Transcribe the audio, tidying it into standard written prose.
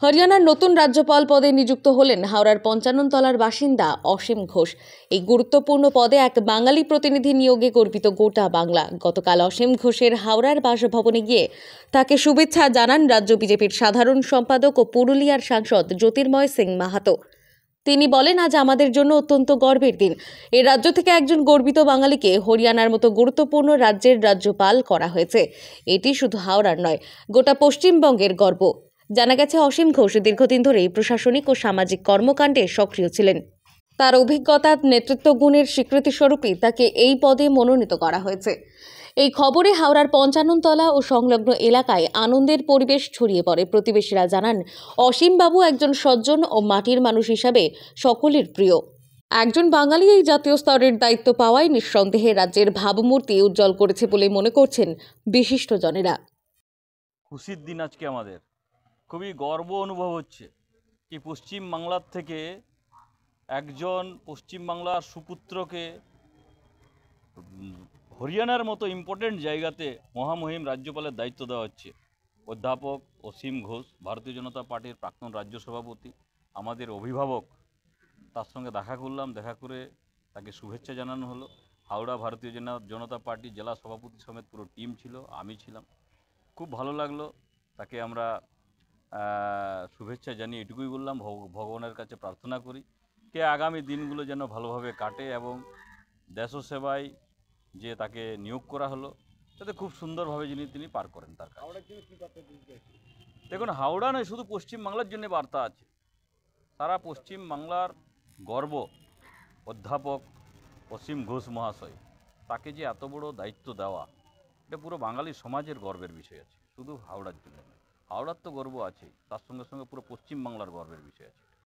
হরিয়ানার নতুন রাজ্যপাল পদে নিযুক্ত হলেন হাওড়ার ৫৫ তলার বাসিন্দা অসীম ঘোষ। এই গুরুত্বপূর্ণ পদে এক বাঙালি প্রতিনিধি নিয়োগে গর্বিত গোটা বাংলা। গতকাল অসীম ঘোষের হাওড়ার বাসভবনে গিয়ে তাকে শুভেচ্ছা জানান রাজ্য বিজেপির সাধারণ সম্পাদক ও পুরুলিয়ার সাংসদ জ্যোতির্ময় সিং মাহাতো। তিনি বলেন, আজ আমাদের জন্য অত্যন্ত গর্বের দিন। এই রাজ্য থেকে একজন গর্বিত বাঙালিকে হরিয়ানার মতো গুরুত্বপূর্ণ রাজ্যের রাজ্যপাল করা হয়েছে। এটি শুধু হাওড়ার নয়, গোটা পশ্চিমবঙ্গের গর্ব। জানা গেছে, অসীম ঘোষ দীর্ঘদিন ধরেই প্রশাসনিক ও সামাজিক কর্মকাণ্ডে সক্রিয় ছিলেন। তার অভিজ্ঞতা, নেতৃত্ব গুণের স্বীকৃতিস্বরূপই তাকে এই পদে মনোনীত করা হয়েছে। এই খবরে হাওড়ার ৫৫ তলা ও সংলগ্ন এলাকায় আনন্দের পরিবেশ ছড়িয়ে পড়ে। প্রতিবেশীরা জানান, অসীমবাবু একজন সজ্জন ও মাটির মানুষ হিসাবে সকলের প্রিয়। একজন বাঙালি এই জাতীয় স্তরের দায়িত্ব পাওয়ায় নিঃসন্দেহে রাজ্যের ভাবমূর্তি উজ্জ্বল করেছে বলে মনে করছেন বিশিষ্টজনেরা। খুশির দিন আজকে আমাদের, খুবই গর্ব অনুভব হচ্ছে কি পশ্চিম বাংলার থেকে একজন পশ্চিমবাংলার সুপুত্রকে হরিয়ানার মতো ইম্পর্টেন্ট জায়গাতে মহামহিম রাজ্যপালের দায়িত্ব দেওয়া হচ্ছে। অধ্যাপক অসীম ঘোষ, ভারতীয় জনতা পার্টির প্রাক্তন রাজ্য সভাপতি, আমাদের অভিভাবক। তার সঙ্গে দেখা করলাম, দেখা করে তাকে শুভেচ্ছা জানানো হলো। হাওড়া ভারতীয় জনতা পার্টি জেলা সভাপতি সমেত পুরো টিম ছিল, আমি ছিলাম। খুব ভালো লাগলো। তাকে আমরা শুভেচ্ছা জানিয়ে এটুকুই বললাম, ভগবানের কাছে প্রার্থনা করি কে আগামী দিনগুলো যেন ভালোভাবে কাটে এবং দেশ সেবায় যে তাকে নিয়োগ করা হলো তাতে খুব সুন্দরভাবে তিনি পার করেন তার কাজ। দেখুন, হাওড়া নয়, শুধু পশ্চিমবাংলার জন্য বার্তা আছে। সারা পশ্চিমবাংলার গর্ব অধ্যাপক অসীম ঘোষ মহাশয়। তাকে যে এত বড় দায়িত্ব দেওয়া, এটা পুরো বাঙালি সমাজের গর্বের বিষয় আছে, শুধু হাওড়ার জন্য। হাওড়ার তো গর্ব আছেই, তার সঙ্গে সঙ্গে পুরো পশ্চিমবাংলার গর্বের বিষয় আছে।